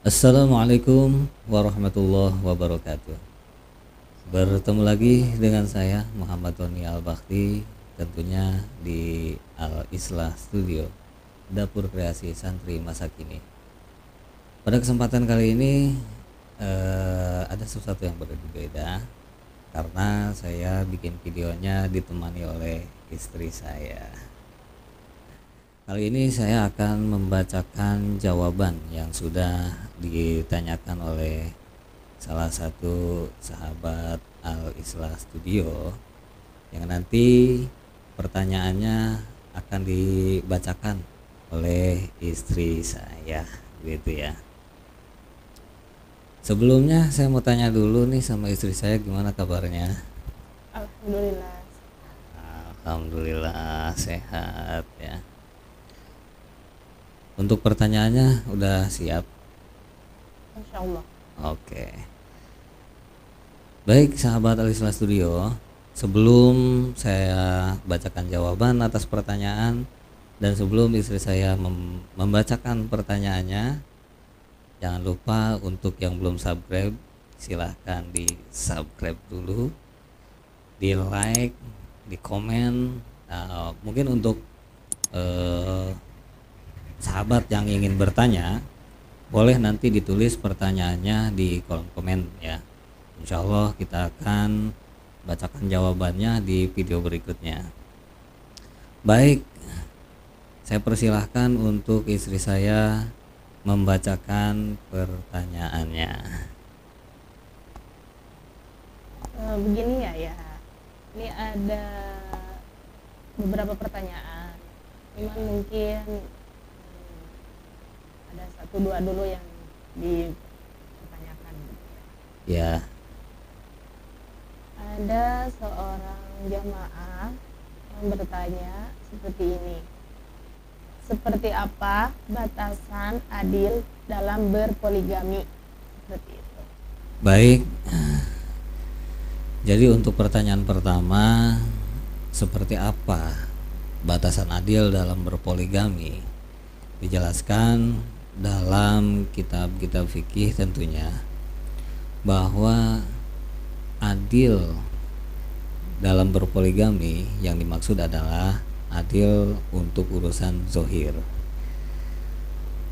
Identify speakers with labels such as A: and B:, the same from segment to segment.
A: Assalamualaikum warahmatullahi wabarakatuh. Bertemu lagi dengan saya Muhammad Tony Al-Bakti, tentunya di Al-Islah Studio, Dapur Kreasi Santri Masa Kini. Pada kesempatan kali ini ada sesuatu yang berbeda karena saya bikin videonya ditemani oleh istri saya. Kali ini saya akan membacakan jawaban yang sudah ditanyakan oleh salah satu sahabat Al-Islah Studio, yang nanti pertanyaannya akan dibacakan oleh istri saya, gitu ya. Sebelumnya saya mau tanya dulu nih sama istri saya, gimana kabarnya?
B: Alhamdulillah.
A: Alhamdulillah sehat ya. Untuk pertanyaannya udah siap?
B: Insya Allah.
A: Oke. Baik sahabat Al-Islah Studio, sebelum saya bacakan jawaban atas pertanyaan dan sebelum istri saya membacakan pertanyaannya, jangan lupa untuk yang belum subscribe, silahkan di subscribe dulu, di like, di komen. Mungkin untuk sahabat yang ingin bertanya, boleh nanti ditulis pertanyaannya di kolom komen ya. Insya Allah kita akan bacakan jawabannya di video berikutnya. Baik, saya persilahkan untuk istri saya membacakan pertanyaannya.
B: Begini ya. Ini ada beberapa pertanyaan. Cuman mungkin ada satu dua dulu yang dipertanyakan.
A: Ya.
B: Ada seorang jamaah yang bertanya seperti ini. Seperti apa batasan adil dalam berpoligami? Seperti itu.
A: Baik. Jadi untuk pertanyaan pertama, seperti apa batasan adil dalam berpoligami? Dijelaskan dalam kitab-kitab fikih tentunya bahwa adil dalam berpoligami yang dimaksud adalah adil untuk urusan zohir,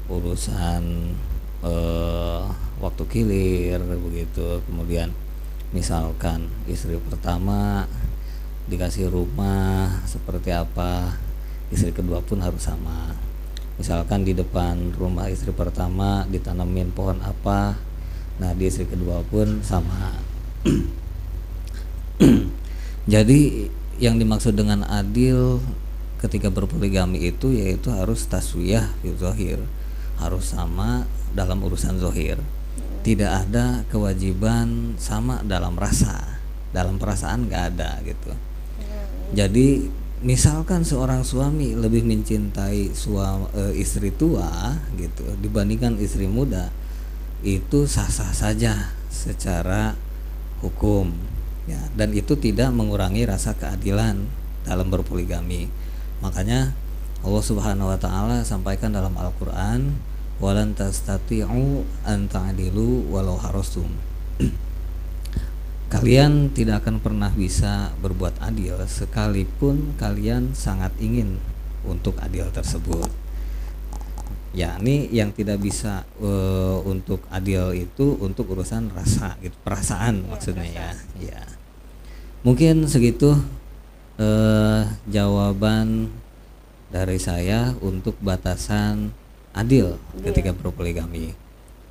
A: urusan waktu kilir begitu. Kemudian misalkan istri pertama dikasih rumah seperti apa, istri kedua pun harus sama. Misalkan di depan rumah istri pertama ditanamin pohon apa, nah di istri kedua pun sama. Jadi yang dimaksud dengan adil ketika berpoligami itu yaitu harus taswiyah fil zahir, harus sama dalam urusan zahir. Tidak ada kewajiban sama dalam rasa, dalam perasaan nggak ada gitu. Jadi misalkan seorang suami lebih mencintai istri tua gitu dibandingkan istri muda, itu sah-sah saja secara hukum ya, dan itu tidak mengurangi rasa keadilan dalam berpoligami. Makanya Allah Subhanahu wa taala sampaikan dalam Al-Qur'an, walan tastati'u an ta'dilu walau harastum. Kalian tidak akan pernah bisa berbuat adil sekalipun kalian sangat ingin untuk adil tersebut. Ya, ini yang tidak bisa untuk adil itu untuk urusan rasa gitu, perasaan maksudnya ya. Ya. Mungkin segitu jawaban dari saya untuk batasan adil ketika berpoligami.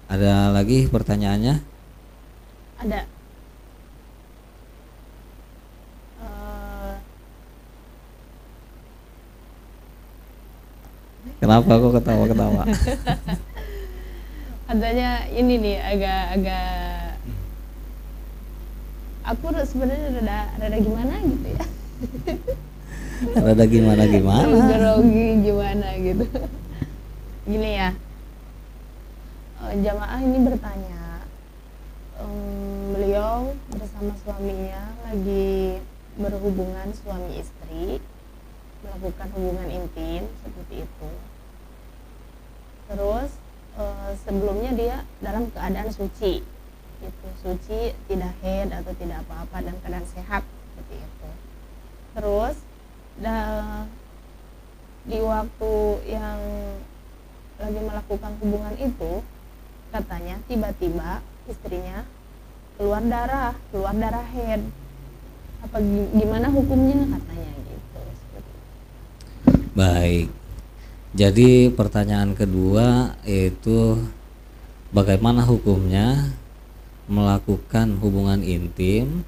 A: Ada lagi pertanyaannya?
B: Ada.
A: Kenapa kok ketawa-ketawa?
B: Adanya ini nih agak aku sebenarnya rada gimana gitu ya.
A: Rada gimana?
B: Grogi gimana gitu. Gini ya. Jamaah ini bertanya, beliau bersama suaminya lagi berhubungan suami istri, melakukan hubungan intim seperti itu. Terus sebelumnya dia dalam keadaan suci gitu, suci, tidak haid atau tidak apa-apa dan keadaan sehat seperti itu. Terus di waktu yang lagi melakukan hubungan itu, katanya tiba-tiba istrinya keluar darah haid. Apa gimana hukumnya katanya gitu.
A: Baik. Jadi pertanyaan kedua yaitu bagaimana hukumnya melakukan hubungan intim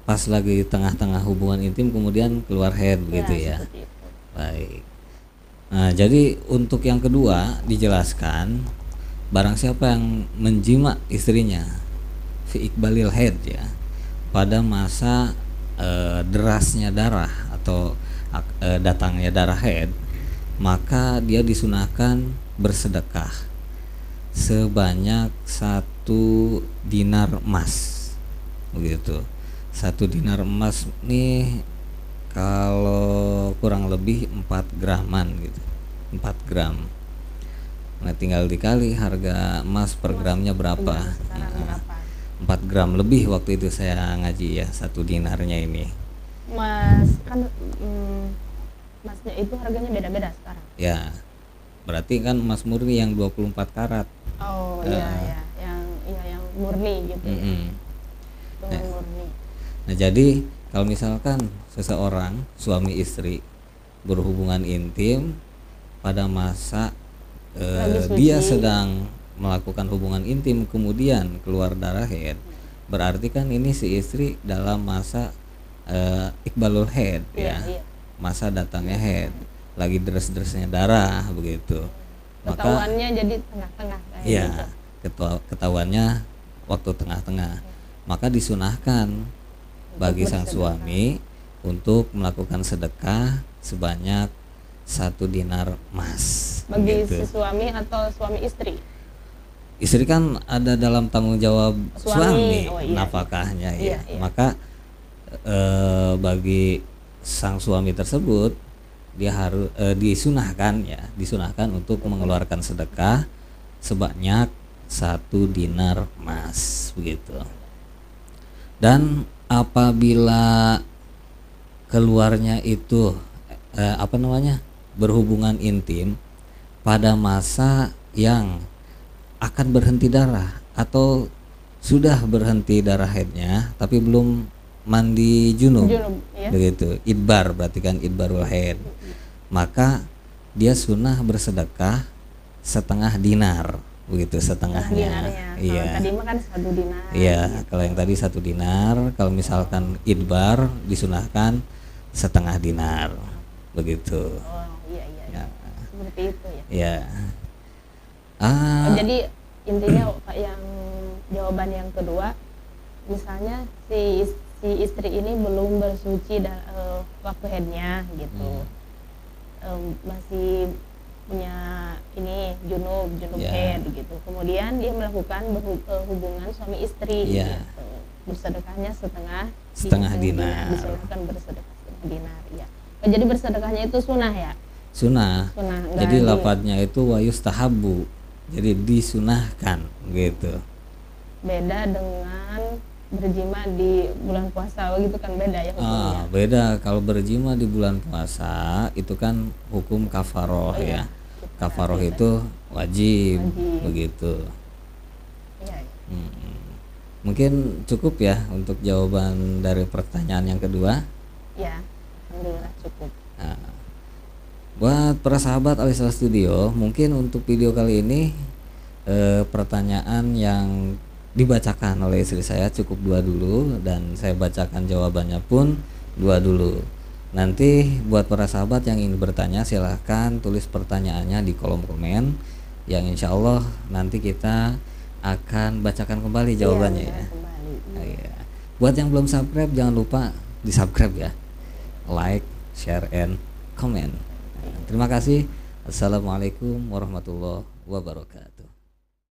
A: pas lagi tengah-tengah hubungan intim kemudian keluar haid begitu ya.
B: Seperti itu.
A: Baik. Nah, jadi untuk yang kedua dijelaskan barang siapa yang menjima istrinya fi iqbalil haid ya pada masa derasnya darah atau datangnya darah haid, maka dia disunahkan bersedekah sebanyak 1 dinar emas begitu. 1 dinar emas nih kalau kurang lebih 4 graman gitu, 4 gram. Nah tinggal dikali harga emas per gramnya berapa.
B: Sekarang berapa?
A: 4 gram lebih waktu itu saya ngaji ya, 1 dinarnya ini.
B: Mas kan emasnya itu harganya beda-beda sekarang.
A: Ya, berarti kan emas murni yang 24 karat.
B: Oh iya ya, yang murni gitu. Dengan murni.
A: Nah jadi kalau misalkan seseorang suami istri berhubungan intim pada masa dia sedang melakukan hubungan intim kemudian keluar darah haid, berarti kan ini si istri dalam masa iqbalul haid ya, masa datangnya haid, lagi deres-deresnya darah begitu.
B: Ketahuannya jadi tengah-tengah kayak
A: ya
B: gitu.
A: Ketahuannya waktu tengah-tengah, maka disunahkan bagi sang suami untuk melakukan sedekah sebanyak 1 dinar emas.
B: Bagi
A: gitu.
B: si suami atau suami istri?
A: Istri kan ada dalam tanggung jawab suami,
B: Oh, iya,
A: nafkahnya
B: iya.
A: ya. Maka bagi sang suami tersebut dia harus disunahkan untuk mengeluarkan sedekah sebanyak 1 dinar emas begitu. Dan apabila keluarnya itu berhubungan intim pada masa yang akan berhenti darah atau sudah berhenti darah haidnya tapi belum mandi junub
B: ya?
A: Begitu, idbar berarti kan idbarul haid, maka dia sunnah bersedekah setengah dinar begitu, setengahnya.
B: Iya. Tadi mah kan 1 dinar.
A: Iya, kalau yang tadi 1 dinar, kalau misalkan idbar disunahkan setengah dinar begitu.
B: Oh iya. Ya. Seperti itu ya.
A: Ya.
B: Jadi intinya Pak, yang jawaban yang kedua, misalnya si istri ini belum bersuci waktu haidnya gitu, masih punya ini junub haid gitu, kemudian dia melakukan hubungan suami istri gitu. Bersedekahnya setengah dinar. Disunahkan bersedekah setengah dinar ya. Jadi bersedekahnya itu sunnah ya?
A: Sunnah. Jadi lafadznya itu wa yustahabbu, jadi disunahkan gitu.
B: Beda dengan berjima di bulan puasa gitu kan, beda ya hukumnya.
A: Beda, kalau berjima di bulan puasa itu kan hukum kafaroh ya. Kafaroh itu wajib begitu.
B: Iya.
A: Mungkin cukup ya untuk jawaban dari pertanyaan yang kedua.
B: Ya, alhamdulillah cukup.
A: Buat para sahabat Alisal Studio, mungkin untuk video kali ini pertanyaan yang dibacakan oleh istri saya cukup 2 dulu, dan saya bacakan jawabannya pun 2 dulu. Nanti buat para sahabat yang ingin bertanya silahkan tulis pertanyaannya di kolom komen, yang insya Allah nanti kita akan bacakan kembali jawabannya ya. Buat yang belum subscribe jangan lupa di subscribe ya, like, share, and comment. Terima kasih. Assalamualaikum warahmatullahi wabarakatuh.